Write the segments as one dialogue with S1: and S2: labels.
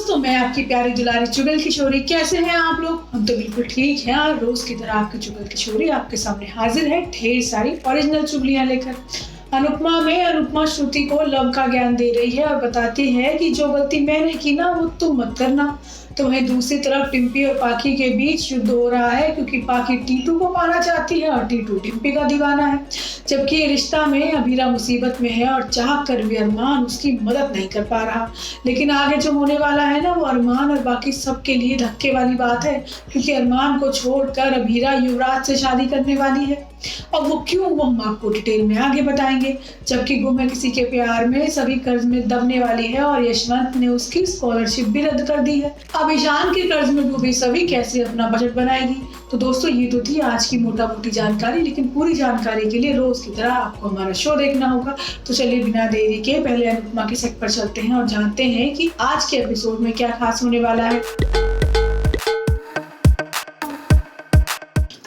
S1: दोस्तों, मैं आपकी प्यारी दुलारी चुगल किशोरी। कैसे हैं आप लोग? हम तो बिल्कुल ठीक हैं और रोज की तरह आपकी चुगल किशोरी आपके सामने हाजिर है ढेर सारी ओरिजिनल चुगलियां लेकर। अनुपमा में अनुपमा श्रुति को लव का ज्ञान दे रही है और बताती है कि जो गलती मैंने की ना वो तुम मत करना। तो वहीं दूसरी तरफ टिम्पी और पाखी के बीच युद्ध हो रहा है, क्योंकि पाखी टीटू को पाना चाहती है और टीटू टिम्पी का दीवाना है। जबकि ये रिश्ता में अबीरा मुसीबत में है और चाह कर भी अरमान उसकी मदद नहीं कर पा रहा। लेकिन आगे जो होने वाला है ना, वो अरमान और बाकी सबके लिए धक्के वाली बात है, क्योंकि अरमान को छोड़कर अबीरा युवराज से शादी करने वाली है। और वो क्यों, वो हम आपको डिटेल में आगे बताएंगे। जबकि गुम है किसी के प्यार में सभी कर्ज में दबने वाली है और यशवंत ने उसकी स्कॉलरशिप भी रद्द कर दी है। अब ईशान के कर्ज में डूबी सभी कैसे अपना बजट बनाएगी। तो दोस्तों, ये तो थी आज की मोटा मोटी जानकारी, लेकिन पूरी जानकारी के लिए रोज की तरह आपको हमारा शो देखना होगा। तो चलिए बिना देरी के पहले अनुपमा के सेट पर चलते हैं और जानते हैं कि आज के एपिसोड में क्या खास होने वाला है।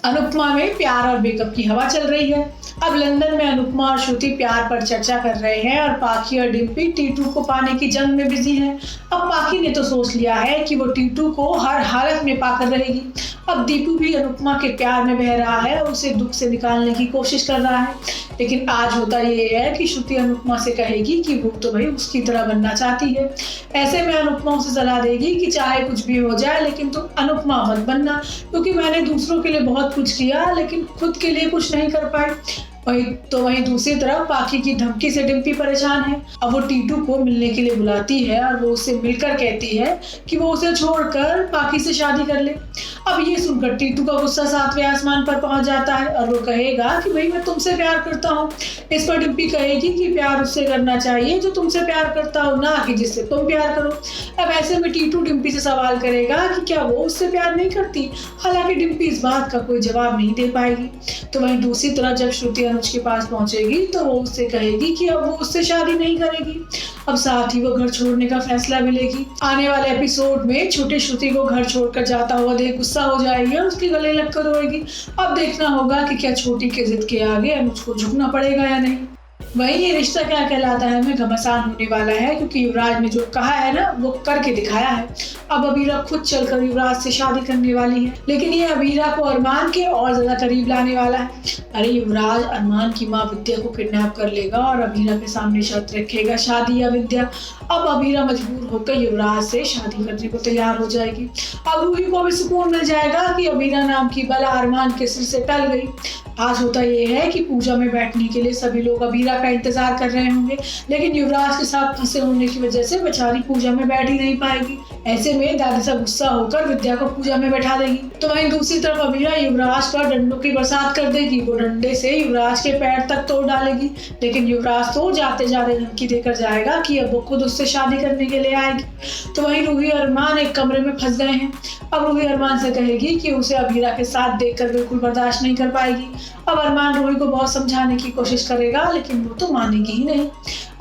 S1: अनुपमा में प्यार और ब्रेकअप की हवा चल रही है। अब लंदन में अनुपमा और श्रुति प्यार पर चर्चा कर रहे हैं और पाखी और डिम्पी टीटू को पाने की जंग में बिजी हैं। अब पाखी ने तो सोच लिया है कि वो टीटू को हर हालत में पाकर रहेगी। अब दीपू भी अनुपमा के प्यार में बह रहा है और उसे दुख से निकालने की कोशिश कर रहा है। लेकिन आज होता ये है कि श्रुति अनुपमा से कहेगी कि वो तो भाई उसकी तरह बनना चाहती है। ऐसे में अनुपमा उसे सलाह देगी कि चाहे कुछ भी हो जाए लेकिन तुम अनुपमा मत बनना, क्योंकि मैंने दूसरों के लिए बहुत कुछ किया लेकिन खुद के लिए कुछ नहीं कर पाई। वहीं दूसरी तरफ पाखी की धमकी से डिम्पी परेशान है। अब वो टीटू को मिलने के लिए बुलाती है और वो उससे मिलकर कहती है कि वो उसे छोड़कर पाखी से शादी कर ले। अब ये सुनकर टीटू का गुस्सा 7वें आसमान पर पहुंच जाता है और वो कहेगा कि भाई मैं तुमसे प्यार करता हूँ। इस पर डिम्पी कहेगी कि प्यार उससे करना चाहिए जो तुमसे प्यार करता हो, ना कि जिससे तुम प्यार करो। अब ऐसे में टीटू डिम्पी से सवाल करेगा कि क्या वो उससे प्यार नहीं करती। हालांकि डिम्पी इस बात का कोई जवाब नहीं दे पाएगी। तो वहीं दूसरी तरफ जब श्रुति अनुज के पास पहुंचेगी तो वो उससे कहेगी कि अब वो उससे शादी नहीं करेगी। अब साथ ही वो घर छोड़ने का फैसला भी लेगी। आने वाले एपिसोड में छोटी श्रुति को घर छोड़कर जाता हुआ देख गुस्सा हो जाएगी और उसके गले लगकर रोएगी। अब देखना होगा कि क्या छोटी के जिद के आगे अनुज को झुकना पड़ेगा या नहीं। वहीं ये रिश्ता क्या कहलाता है में घमासान होने वाला है, क्योंकि युवराज ने जो कहा है ना वो करके दिखाया है। अब अबीरा खुद चलकर युवराज से शादी करने वाली है, लेकिन ये अबीरा को अरमान के और ज्यादा करीब लाने वाला है। अरे युवराज अरमान की माँ विद्या को किडनैप कर लेगा और अबीरा के सामने शर्त रखेगा शादी या विद्या। अब अबीरा मजबूर होकर युवराज से शादी करने को तैयार हो जाएगी। अब रूही को भी सुकून मिल जाएगा कि अबीरा नाम की बला अरमान के सिर से टल गई। आज होता ये है कि पूजा में बैठने के लिए सभी लोग अबीरा का इंतजार कर रहे होंगे, लेकिन युवराज के साथ फंसे होने की वजह से बेचारी पूजा में बैठ ही नहीं पाएगी। ऐसे में दादी सा गुस्सा होकर विद्या को पूजा में बैठा देगी। तो वहीं दूसरी तरफ अबीरा युवराज पर डंडों की बरसात कर देगी। वो डंडे से युवराज के पैर तक तोड़ डालेगी, लेकिन युवराज तो जाते जाते धमकी देकर जाएगा कि अब वो खुद उससे शादी करने के लिए आएगी। तो वहीं रूही और अरमान एक कमरे में फंस गए हैं। अब रूही अरमान से कहेगी कि उसे अबीरा के साथ देखकर बिल्कुल बर्दाश्त नहीं कर पाएगी। अब अरमान रूही को बहुत समझाने की कोशिश करेगा, लेकिन वो तो मानेगी ही नहीं।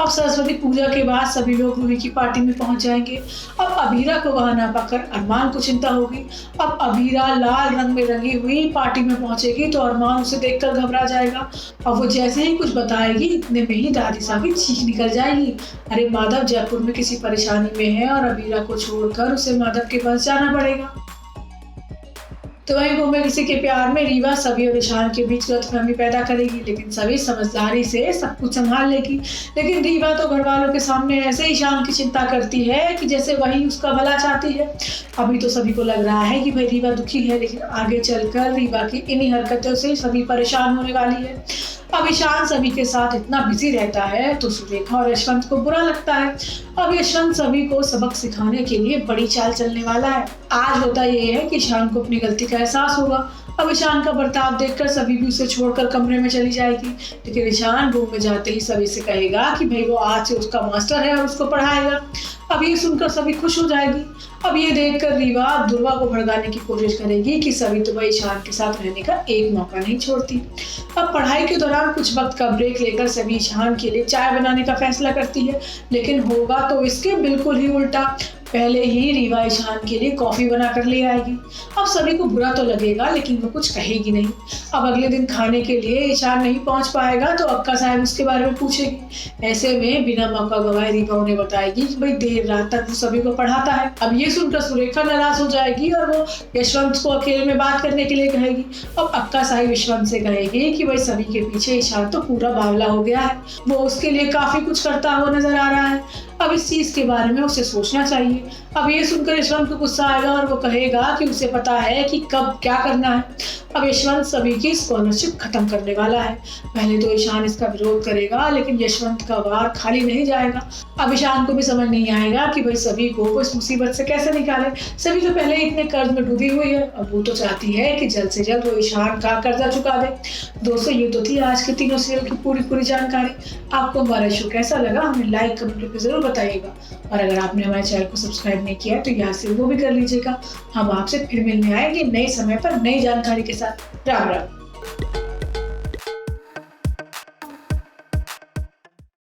S1: अब सरस्वती पूजा के बाद सभी लोग रूही की पार्टी में पहुंच जाएंगे। अब अबीरा को वहां ना पाकर अरमान को चिंता होगी। अब अबीरा लाल रंग में रंगी हुई पार्टी में पहुंचेगी तो अरमान उसे देखकर घबरा जाएगा। अब वो जैसे ही कुछ बताएगी इतने में ही दादी साहब की चीख निकल जाएगी। अरे माधव जयपुर में किसी परेशानी में है और अबीरा को छोड़कर उसे माधव के पास जाना पड़ेगा। तो वहीं गुम है किसी के प्यार में रीवा सभी और ईशान के बीच गलतफहमी पैदा करेगी, लेकिन सभी समझदारी से सब कुछ संभाल लेगी। लेकिन रीवा तो घर वालों के सामने ऐसे ईशान की चिंता करती है कि जैसे वही उसका भला चाहती है। अभी तो सभी को लग रहा है कि भाई रीवा दुखी है, लेकिन आगे चलकर रीवा की इन्हीं हरकतों से सभी परेशान होने वाली है। अब ईशान सभी के साथ इतना बिजी रहता है तो सुरेखा और यशवंत को बुरा लगता है। अब यशवंत सभी को सबक सिखाने के लिए बड़ी चाल चलने वाला है। आज होता ये है कि ईशान को अपनी गलती का एहसास होगा। अब ईशान का बर्ताव देखकर सभी भी उसे छोड़कर कमरे में चली जाएगी, लेकिन ईशान रूम में जाते ही सभी से कहेगा कि भाई वो आज से उसका मास्टर है और उसको पढ़ाएगा। अब ये सुनकर सभी खुश हो जाएगी। अब ये देखकर रीवा दुर्वा को भड़काने की कोशिश करेगी कि सभी तो भाई ईशान के साथ रहने का एक मौका नहीं छोड़ती। अब पढ़ाई के दौरान कुछ वक्त का ब्रेक लेकर सभी ईशान के लिए चाय बनाने का फैसला करती है, लेकिन होगा तो इसके बिल्कुल ही उल्टा। पहले ही रीवा ईशान के लिए कॉफी बना कर ले आएगी। अब सभी को बुरा तो लगेगा लेकिन वो कुछ कहेगी नहीं। अब अगले दिन खाने के लिए ईशान नहीं पहुंच पाएगा तो अक्का साहब उसके बारे में पूछेगी। ऐसे में बिना मौका गवाए रीवा उन्हें बताएगी कि भाई देर रात तक वो सभी को पढ़ाता है। अब ये सुनकर सुरेखा नाराज हो जाएगी और वो यशवंत को अकेले में बात करने के लिए कहेगी। अब अक्का साहब यशवंत से कहेगी कि भाई सभी के पीछे ईशान तो पूरा बावला हो गया है, वो उसके लिए काफी कुछ करता हुआ नजर आ रहा है। अब इस चीज के बारे में उसे सोचना चाहिए। अब ये सुनकर यशवंत को गुस्सा आएगा और वो कहेगा कि उसे पता है कि कब क्या करना है। अब यशवंत सभी की स्कॉलरशिप खत्म करने वाला है। पहले तो ईशान इसका विरोध करेगा लेकिन यशवंत का वार खाली नहीं जाएगा। अब ईशान को भी समझ नहीं आएगा कि भाई सभी को इस मुसीबत से कैसे निकाले। सभी तो पहले इतने कर्ज में डूबी हुई है, अब वो तो चाहती है कि जल्द से जल्द वो ईशान का कर्जा चुका दे। दोस्तों, ये तो थी आज के तीनों सीरियल की पूरी जानकारी। आपको हमारा शो कैसा लगा हमें लाइक कमेंट करके जरूर बताइएगा। और अगर आपने हमारे चैनल को सब्सक्राइब नहीं किया तो यहाँ से वो भी कर लीजिएगा। हम आपसे फिर मिलने आएंगे नए समय पर नई जानकारी के साथ। राम राम।